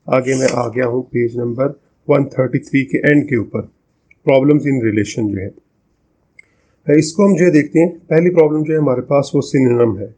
आगे मैं आ गया हूँ पेज नंबर 133 के एंड के ऊपर, प्रॉब्लम्स इन रिलेशन जो है इसको हम जो है देखते हैं। पहली प्रॉब्लम जो है हमारे पास वो सिनोनिम है।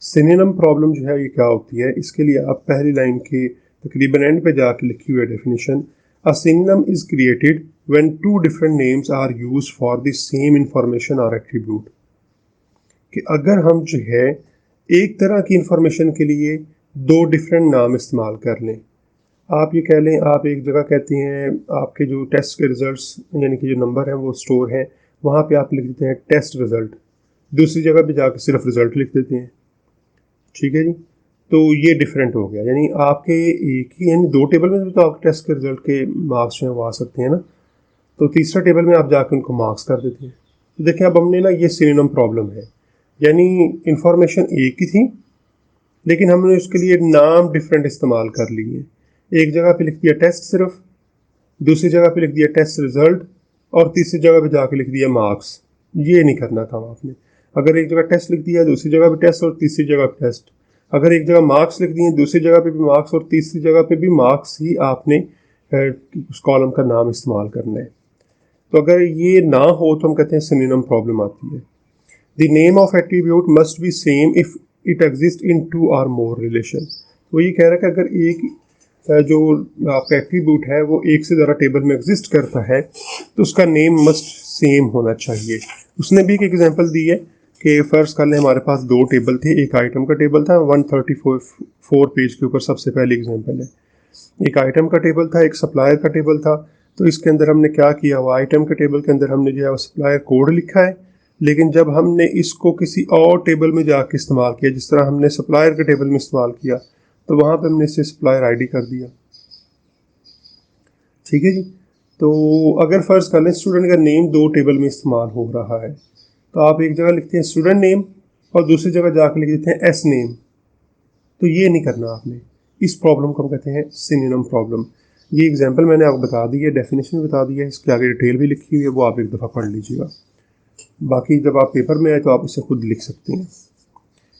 सिनोनिम प्रॉब्लम जो है ये क्या होती है, इसके लिए आप पहली लाइन के तकरीबन एंड पे जाके लिखी हुई है definition. A synonym is created when two different names are used for the same information और एट्रीब्यूट। कि अगर हम जो है एक तरह की इंफॉर्मेशन के लिए दो डिफरेंट नाम इस्तेमाल कर लें। आप ये कह लें, आप एक जगह कहते हैं आपके जो टेस्ट के रिजल्ट्स यानी कि जो नंबर हैं वो स्टोर हैं, वहाँ पे आप लिख देते हैं टेस्ट रिज़ल्ट, दूसरी जगह पे जाकर सिर्फ रिज़ल्ट लिख देते हैं। ठीक है जी, तो ये डिफरेंट हो गया। यानी आपके एक ही यानी दो टेबल में तो आपके टेस्ट के रिजल्ट के मार्क्स जो हैं वो आ सकते हैं ना, तो तीसरा टेबल में आप जाकर उनको मार्क्स कर देते हैं। तो देखिए अब हमने ना ये सिनोनिम प्रॉब्लम है, यानी इंफॉर्मेशन एक ही थी लेकिन हमने उसके लिए नाम डिफरेंट इस्तेमाल कर लिए। एक जगह पे लिख दिया टेस्ट सिर्फ, दूसरी जगह पे लिख दिया टेस्ट रिजल्ट, और तीसरी जगह पे जाके लिख दिया मार्क्स। ये नहीं करना था आपने। अगर एक जगह टेस्ट लिख दिया, दूसरी जगह पे टेस्ट और तीसरी जगह पे टेस्ट, अगर एक जगह मार्क्स लिख दिए, दूसरी जगह पे भी मार्क्स और तीसरी जगह पे भी मार्क्स ही आपने उस कॉलम का नाम इस्तेमाल करना है। तो अगर ये ना हो तो हम कहते हैं सिनोनिम प्रॉब्लम आती है। The name of attribute must be same if it exist in two और मोर रिलेशन। वो ये कह रहा है कि अगर एक जो आपका एट्रीब्यूट है वो एक से ज़्यादा टेबल में एग्जिस्ट करता है तो उसका नेम मस्ट सेम होना चाहिए। उसने भी एक एग्जांपल दी है कि फ़र्ज कर लें हमारे पास दो टेबल थे, एक आइटम का टेबल था, 134 पेज के ऊपर सबसे पहली एग्जांपल है। एक आइटम का टेबल था, एक सप्लायर का टेबल था। तो इसके अंदर हमने क्या किया हुआ, आइटम के टेबल के अंदर हमने जो है सप्लायर कोड लिखा है, लेकिन जब हमने इसको किसी और टेबल में जाके इस्तेमाल किया, जिस तरह हमने सप्लायर के टेबल में इस्तेमाल किया, तो वहाँ पे हमने इसे सप्लायर आईडी कर दिया। ठीक है जी, तो अगर फ़र्ज़ कर लें स्टूडेंट का नेम दो टेबल में इस्तेमाल हो रहा है, तो आप एक जगह लिखते हैं स्टूडेंट नेम और दूसरी जगह जाकर लिख देते हैं एस नेम। तो ये नहीं करना आपने। इस प्रॉब्लम को हम कहते हैं सिनोनिम प्रॉब्लम। ये एग्जांपल मैंने आपको बता दी है, डेफिनेशन बता दी है, इसके आगे डिटेल भी लिखी हुई है, वो आप एक दफ़ा पढ़ लीजिएगा। बाकी जब आप पेपर में आए तो आप इसे खुद लिख सकते हैं।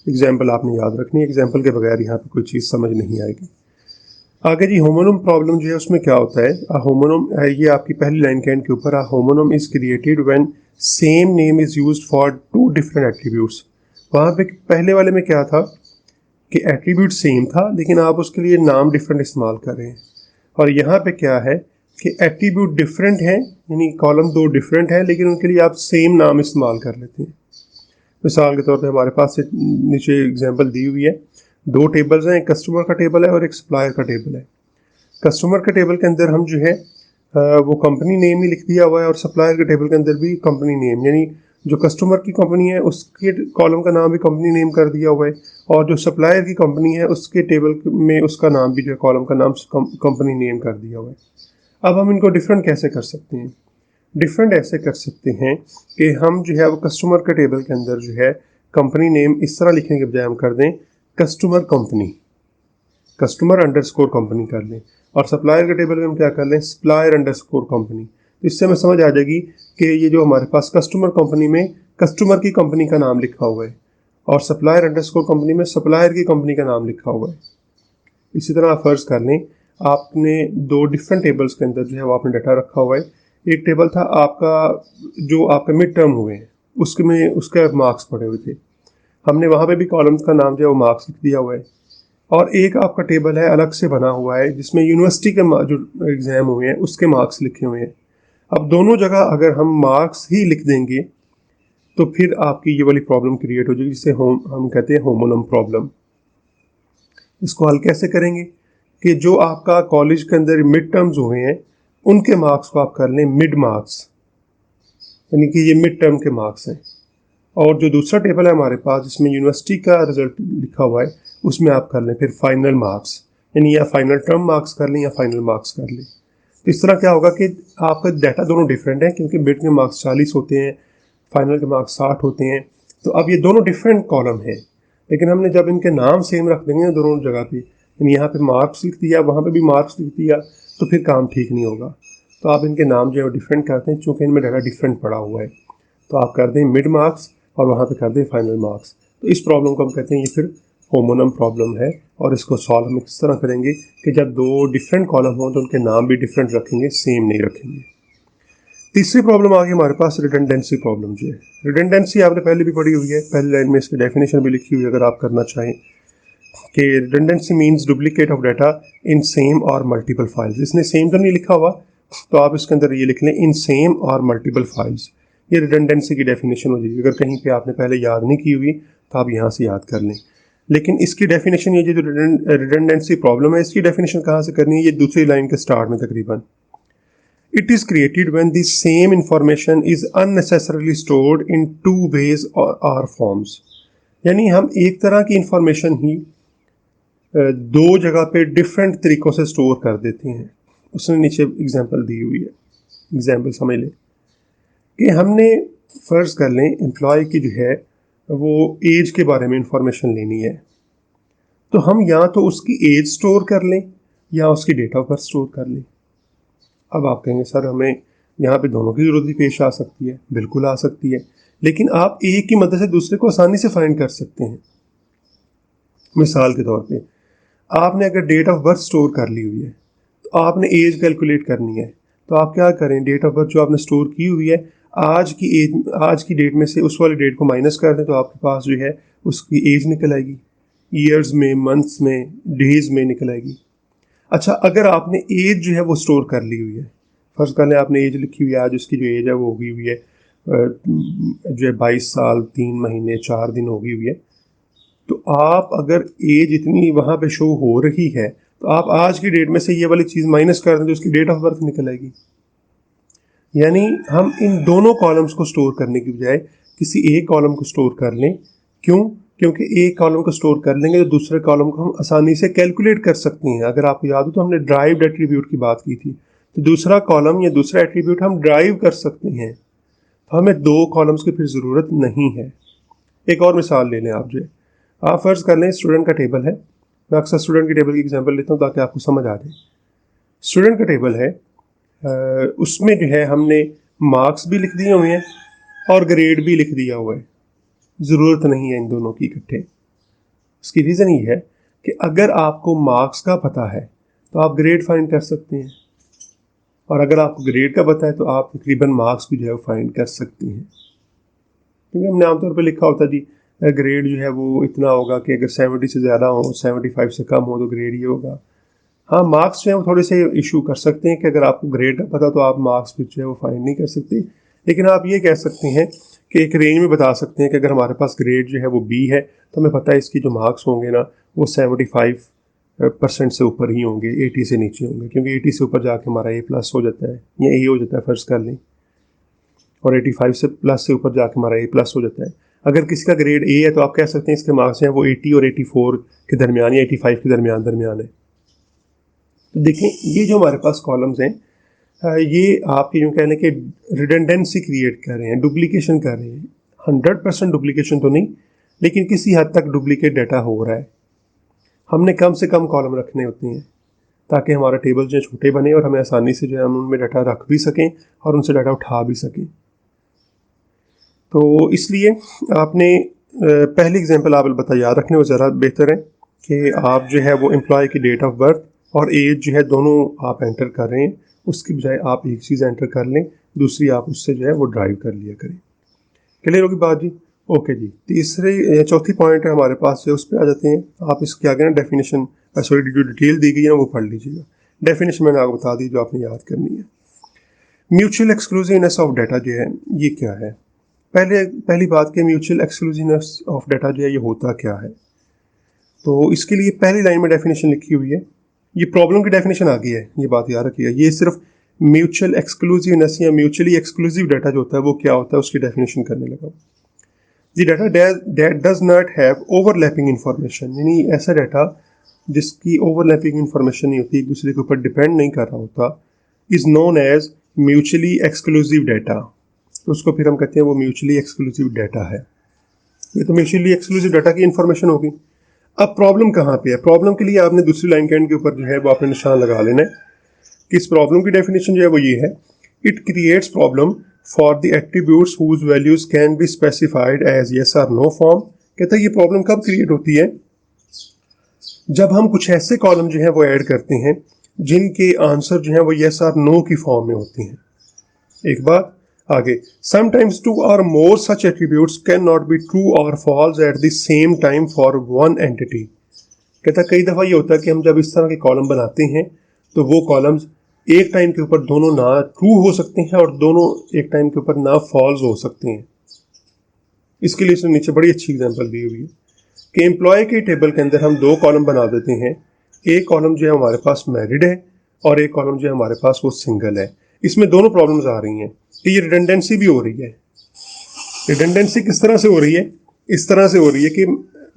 एग्जाम्पल आपने याद रखनी है, एग्जाम्पल के बगैर यहाँ पे कोई चीज़ समझ नहीं आएगी। आगे जी होमोनिम प्रॉब्लम जो है उसमें क्या होता है, अ होमोनिम ये आपकी पहली लाइन के एंड के ऊपर, a homonym is created when same name is used for two different attributes. वहाँ पे पहले वाले में क्या था कि एट्रीब्यूट सेम था लेकिन आप उसके लिए नाम डिफरेंट इस्तेमाल कर रहे हैं, और यहाँ पे क्या है कि एट्रीब्यूट डिफरेंट हैं, यानी कॉलम दो डिफरेंट हैं लेकिन उनके लिए आप सेम नाम इस्तेमाल कर लेते हैं। मिसाल के तौर पे हमारे पास एक नीचे एग्जांपल दी हुई है, दो टेबल्स हैं, एक कस्टमर का टेबल है और एक सप्लायर का टेबल है। कस्टमर के टेबल के अंदर हम जो है वो कंपनी नेम ही लिख दिया हुआ है, और सप्लायर के टेबल के अंदर भी कंपनी नेम, यानी जो कस्टमर की कंपनी है उसके कॉलम का नाम भी कंपनी नेम कर दिया हुआ है, और जो सप्लायर की कंपनी है उसके टेबल में उसका नाम भी जो है कॉलम का नाम कंपनी नेम कर दिया हुआ है। अब हम इनको डिफरेंट कैसे कर सकते हैं? डिफरेंट ऐसे कर सकते हैं कि हम जो है वो कस्टमर के टेबल के अंदर जो है कंपनी नेम इस तरह लिखने के बजाय हम कर दें customer company, customer underscore company कर लें, और सप्लायर के टेबल में हम क्या कर लें सप्लायर अंडरस्कोर कंपनी। तो इससे हमें समझ आ जाएगी कि ये जो हमारे पास कस्टमर कंपनी में कस्टमर की कंपनी का नाम लिखा हुआ है और सप्लायर अंडरस्कोर कंपनी में सप्लायर की कंपनी का नाम लिखा हुआ है। इसी तरह आप फ़र्ज़ कर लें आपने दो डिफरेंट टेबल्स के अंदर जो है वो आपने डाटा रखा हुआ है। एक टेबल था आपका जो आपका मिड टर्म हुए हैं उसके में उसके मार्क्स पड़े हुए थे, हमने वहाँ पे भी कॉलम्स का नाम जो है वो मार्क्स लिख दिया हुआ है। और एक आपका टेबल है अलग से बना हुआ है जिसमें यूनिवर्सिटी के जो एग्ज़ाम हुए हैं उसके मार्क्स लिखे हुए हैं। अब दोनों जगह अगर हम मार्क्स ही लिख देंगे तो फिर आपकी ये वाली प्रॉब्लम क्रिएट हो जाएगी जिसे हम कहते हैं होमोनिम प्रॉब्लम। इसको हल कैसे करेंगे कि जो आपका कॉलेज के अंदर मिड टर्म्स हुए हैं उनके मार्क्स को आप कर लें मिड मार्क्स, यानी कि ये मिड टर्म के मार्क्स हैं। और जो दूसरा टेबल है हमारे पास जिसमें यूनिवर्सिटी का रिजल्ट लिखा हुआ है उसमें आप कर लें फिर फाइनल मार्क्स, यानी या फाइनल टर्म मार्क्स कर लें या फाइनल मार्क्स कर लें। तो इस तरह क्या होगा कि आपका डाटा दोनों डिफरेंट है, क्योंकि मिड के मार्क्स 40 होते हैं, फाइनल के मार्क्स 60 होते हैं। तो अब ये दोनों डिफरेंट कॉलम हैं, लेकिन हमने जब इनके नाम सेम रख देंगे दोनों जगह पे, यानी यहाँ पे मार्क्स लिख दिया वहाँ पे भी मार्क्स लिख दिया, तो फिर काम ठीक नहीं होगा। तो आप इनके नाम जो है डिफरेंट करते हैं, चूँकि इनमें डाटा डिफरेंट पड़ा हुआ है। तो आप कर दें मिड मार्क्स और वहाँ पे कर दें फाइनल मार्क्स। तो इस प्रॉब्लम को हम कहते हैं ये फिर होमोनम प्रॉब्लम है, और इसको सॉल्व हम किस तरह करेंगे कि जब दो डिफरेंट कॉलम हों तो उनके नाम भी डिफरेंट रखेंगे, सेम नहीं रखेंगे। तीसरी प्रॉब्लम आ गई हमारे पास रिडंडेंसी प्रॉब्लम जो है। रिडंडेंसी आपने पहले भी पढ़ी हुई है, पहली लाइन में इसकी डेफिनेशन भी लिखी हुई है अगर आप करना चाहें, कि redundancy means duplicate of data in same और मल्टीपल फाइल्स। इसने सेम तो नहीं लिखा हुआ, तो आप इसके अंदर ये लिख लें इन सेम और मल्टीपल फाइल्स। ये रिडंडेंसी की डेफिनेशन हो जाएगी। अगर कहीं पे आपने पहले याद नहीं की हुई तो आप यहाँ से याद कर लें। लेकिन इसकी डेफिनेशन, ये जो रिडंडेंसी प्रॉब्लम है, इसकी डेफिनेशन कहाँ से करनी है? ये दूसरी लाइन के स्टार्ट में तकरीबन, it is created when the same information is unnecessarily stored in two ways और फॉर्म्स। यानी हम एक तरह की इंफॉर्मेशन ही दो जगह पे डिफरेंट तरीक़ों से स्टोर कर देते हैं। उसने नीचे एग्जांपल दी हुई है, एग्जांपल समझ लें कि हमने फ़र्ज़ कर लें एम्प्लॉय की जो है वो एज के बारे में इंफॉर्मेशन लेनी है, तो हम या तो उसकी एज स्टोर कर लें या उसकी डेट ऑफ बर्थ स्टोर कर लें। अब आप कहेंगे सर हमें यहाँ पे दोनों की ज़रूरत भी पेश आ सकती है। बिल्कुल आ सकती है, लेकिन आप एक की मदद से दूसरे को आसानी से फाइंड कर सकते हैं। मिसाल के तौर पे आपने अगर डेट ऑफ बर्थ स्टोर कर ली हुई है तो आपने एज कैलकुलेट करनी है, तो आप क्या करें, डेट ऑफ बर्थ जो आपने स्टोर की हुई है आज की डेट में से उस वाली डेट को माइनस कर दें, तो आपके पास जो है उसकी एज निकल आएगी, ईयर्स में, मंथ्स में, डेज में निकल आएगी। अच्छा, अगर आपने एज जो है वो स्टोर कर ली हुई है, फर्ज कर लें आपने एज लिखी हुई है, आज उसकी जो एज है वो होगी हुई है जो है 22 साल 3 महीने 4 दिन होगी हुई है, तो आप अगर एज इतनी वहाँ पे शो हो रही है तो आप आज की डेट में से ये वाली चीज़ माइनस कर दें तो उसकी डेट ऑफ बर्थ निकल आएगी। यानी हम इन दोनों कॉलम्स को स्टोर करने की बजाय किसी एक कॉलम को स्टोर कर लें। क्यों? क्योंकि एक कॉलम को स्टोर कर लेंगे तो दूसरे कॉलम को हम आसानी से कैलकुलेट कर सकते हैं। अगर आपको याद हो तो हमने ड्राइव्ड एट्रीब्यूट की बात की थी, तो दूसरा कॉलम या दूसरा एट्रीब्यूट हम ड्राइव कर सकते हैं, तो हमें दो कॉलम्स की फिर ज़रूरत नहीं है। एक और मिसाल ले लें आप जो है, आप फ़र्ज़ कर लें स्टूडेंट का टेबल है। मैं अक्सर स्टूडेंट के टेबल की एग्जांपल लेता हूँ ताकि आपको समझ आ जाए। स्टूडेंट का टेबल है, उसमें जो है हमने मार्क्स भी लिख दिए हुए हैं और ग्रेड भी लिख दिया हुआ है। ज़रूरत नहीं है इन दोनों की इकट्ठे। इसकी रीज़न ये है कि अगर आपको मार्क्स का पता है तो आप ग्रेड फाइंड कर सकते हैं, और अगर आपको ग्रेड का पता है तो आप तकरीबन मार्क्स भी जो है वो फाइंड कर सकते हैं। क्योंकि हमने आमतौर पर लिखा होता जी ग्रेड जो है वो इतना होगा कि अगर 70 से ज़्यादा हो, 75 से कम हो तो ग्रेड ये होगा। हाँ, मार्क्स जो है वो थोड़े से इशू कर सकते हैं कि अगर आपको ग्रेड का पता तो आप मार्क्स भी जो है वो फाइंड नहीं कर सकते, लेकिन आप ये कह सकते हैं कि एक रेंज में बता सकते हैं कि अगर हमारे पास ग्रेड जो है वो बी है तो हमें पता है इसकी जो मार्क्स होंगे ना वो 75% से ऊपर ही होंगे, 80 से नीचे होंगे, क्योंकि 80 से ऊपर जाके हमारा ए प्लस हो जाता है या ए हो जाता है फ़र्ज़ कर लें, और 85 से प्लस से ऊपर जाके हमारा ए प्लस हो जाता है। अगर किसी का ग्रेड ए है तो आप कह सकते हैं इसके मार्क्स हैं वो 80 और 84 के दरमियान या 85 के दरमियान है। तो देखें ये जो हमारे पास कॉलम्स हैं ये आप यूँ कह लें कि रिडंडेंसी क्रिएट कर रहे हैं, डुप्लीकेशन कर रहे हैं। 100% डुप्लीकेशन तो नहीं, लेकिन किसी हद तक डुप्लीकेट डाटा हो रहा है। हमने कम से कम कॉलम रखने होते हैं ताकि हमारा टेबल जो है छोटे बने और हमें आसानी से जो है हम उनमें डाटा रख भी सकें और उनसे डाटा उठा भी सकें। तो इसलिए आपने पहली एग्जांपल आप बता याद रखने वो ज़रा बेहतर है कि आप जो है वो एम्प्लॉय की डेट ऑफ बर्थ और एज जो है दोनों आप एंटर कर रहे हैं, उसकी बजाय आप एक चीज़ एंटर कर लें, दूसरी आप उससे जो है वो ड्राइव कर लिया करें। क्लियर होगी बात जी? ओके जी। तीसरे चौथी पॉइंट है हमारे पास, उस पर आ जाते हैं। आप इसके आगे ना डेफिनेशन सॉरी जो डिटेल दी गई है ना वो पढ़ लीजिएगा। डेफिनेशन मैंने आपको बता दी जो आपने याद करनी है। म्यूचुअल एक्सक्लूसिवनेस ऑफ डाटा जो है ये क्या है? पहली बात कि म्यूचुअल एक्सक्लूसिवनेस ऑफ डाटा जो है ये होता क्या है? तो इसके लिए पहली लाइन में डेफिनेशन लिखी हुई है। ये प्रॉब्लम की डेफिनेशन आ गई है, ये बात याद रखिएगा। ये सिर्फ म्यूचुअल एक्सक्लूसिवनेस या म्यूचुअली एक्सक्लूसिव डाटा जो होता है वो क्या होता है उसकी डेफिनेशन करने लगा। The data that does not have overlapping information, यानी ऐसा डाटा जिसकी ओवरलैपिंग इंफॉर्मेशन नहीं होती, एक दूसरे के ऊपर डिपेंड नहीं कर रहा होता, is known as mutually exclusive data. तो उसको फिर हम कहते हैं वो म्यूचुअली एक्सक्लूसिव डाटा है। ये तो म्यूचुअली एक्सक्लूसिव डाटा की इंफॉर्मेशन होगी। अब प्रॉब्लम कहाँ पे है? प्रॉब्लम के लिए आपने दूसरी लाइन के एंड के ऊपर जो है वो आपने निशान लगा लेना है कि इस प्रॉब्लम की डेफिनेशन जो है वो ये है, it creates problem for the attributes whose values can be specified as yes और नो फॉर्म। कहता है ये प्रॉब्लम कब क्रिएट होती है? जब हम कुछ ऐसे कॉलम जो हैं वो ऐड करते हैं जिनके आंसर जो हैं वो येस और नो की फॉर्म में होती हैं। एक बात आगे, समटाइम्स टू और more such attributes can not be true और false at the same time for one entity. कहता कई दफ़ा ये होता है कि हम जब इस तरह के कॉलम बनाते हैं तो वो कॉलम्स एक टाइम के ऊपर दोनों ना ट्रू हो सकते हैं और दोनों एक टाइम के ऊपर ना फॉल्स हो सकते हैं। इसके लिए इसने नीचे बड़ी अच्छी एग्जांपल दी हुई है कि एम्प्लॉय के टेबल के अंदर हम दो कॉलम बना देते हैं। एक कॉलम जो है हमारे पास मैरिड है और एक कॉलम जो है हमारे पास वो सिंगल है। इसमें दोनों प्रॉब्लम्स आ रही हैं कि ये रिडंडेंसी भी हो रही है। रिडंडेंसी किस तरह से हो रही है? इस तरह से हो रही है कि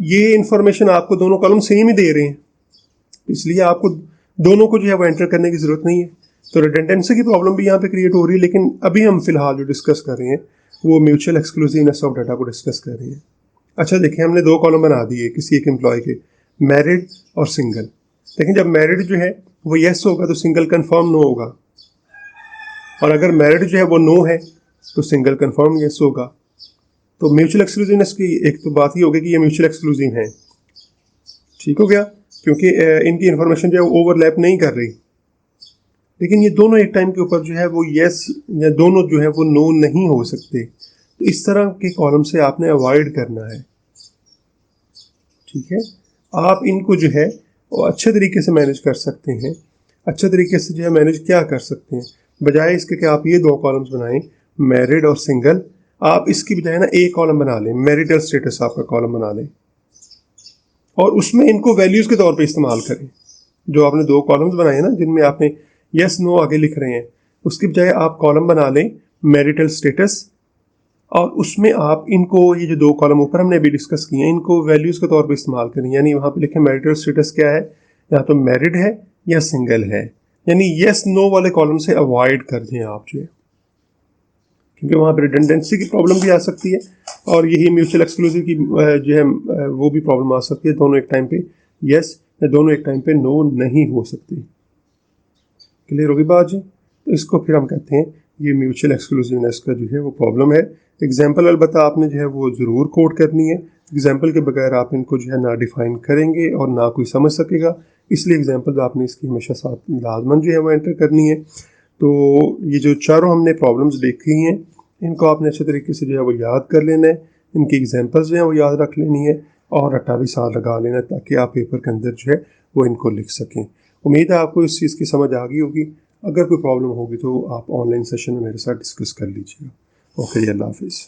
ये इंफॉर्मेशन आपको दोनों कॉलम सेम ही दे रहे हैं, इसलिए आपको दोनों को जो है वो एंटर करने की ज़रूरत नहीं है। तो रिडंडेंसी की प्रॉब्लम भी यहाँ पे क्रिएट हो रही है। लेकिन अभी हम फिलहाल जो डिस्कस कर रहे हैं वो म्यूचुअल एक्सक्लूसिवनेस ऑफ डाटा को डिस्कस कर रहे हैं। अच्छा देखिए, हमने दो कॉलम बना दिए किसी एक एम्प्लॉय के, मैरिड और सिंगल। लेकिन जब मैरिड जो है वो येस होगा तो सिंगल कन्फर्म नो होगा, और अगर मैरिड जो है वो नो है तो सिंगल कन्फर्म येस होगा। तो म्यूचुअल एक्सक्लूसिवनेस की एक तो बात ही होगी कि ये म्यूचुअल एक्सक्लूसिव है। ठीक हो गया, क्योंकि इनकी इंफॉर्मेशन जो है वो ओवरलैप नहीं कर रही। लेकिन ये दोनों एक टाइम के ऊपर जो है वो येस या दोनों जो है वो नो नहीं हो सकते। तो इस तरह के कॉलम से आपने अवॉइड करना है। ठीक है, आप इनको जो है वो अच्छे तरीके से मैनेज कर सकते हैं। अच्छे तरीके से जो है मैनेज क्या कर सकते हैं, बजाय इसके कि आप ये दो कॉलम्स बनाएं मैरिड और सिंगल, आप इसकी बजाय ना एक कॉलम बना लें, मैरिटल स्टेटस आपका कॉलम बना लें और उसमें इनको वैल्यूज़ के तौर पे इस्तेमाल करें। जो आपने दो कॉलम्स बनाए ना जिनमें आपने यस नो आगे लिख रहे हैं, उसकी बजाय आप कॉलम बना लें मैरिटल स्टेटस, और उसमें आप इनको, ये जो दो कॉलम ऊपर हमने अभी डिस्कस किए हैं, इनको वैल्यूज़ के तौर पे इस्तेमाल करें। यानी वहाँ पे लिखें मैरिटल स्टेटस क्या है, या तो मैरिड है या सिंगल है। यानी यस नो वाले कॉलम से अवॉइड कर दें आप जो है, क्योंकि वहाँ पर रिडंडेंसी की प्रॉब्लम भी आ सकती है और यही म्यूचुअल एक्सक्लूसिव की जो है वो भी प्रॉब्लम आ सकती है। दोनों एक टाइम पे यस या दोनों एक टाइम पे नो नहीं हो सकती। क्लियर होगी बात जी? तो इसको फिर हम कहते हैं ये म्यूचुअल एक्सक्लूसिवनेस का जो है वो प्रॉब्लम है। एग्जाम्पल अलबत्ता आपने जो है वो ज़रूर कोट करनी है। एग्जाम्पल के बगैर आप इनको जो है ना डिफ़ाइन करेंगे और ना कोई समझ सकेगा, इसलिए एग्जाम्पल आपने इसकी हमेशा साथ लाजमन जो है वो एंटर करनी है। तो ये जो चारों हमने प्रॉब्लम्स देखी हैं, इनको आपने अच्छे तरीके से जो है वो याद कर लेना है। इनकी एग्जाम्पल्स जो है वो याद रख लेनी है और रट्टा भी साथ लगा लेना, ताकि आप पेपर के अंदर जो है वो इनको लिख सकें। उम्मीद है आपको इस चीज़ की समझ आ गई होगी। अगर कोई प्रॉब्लम होगी तो आप ऑनलाइन सेशन में मेरे साथ डिस्कस कर लीजिएगा। ओके, अल्लाह हाफिज़।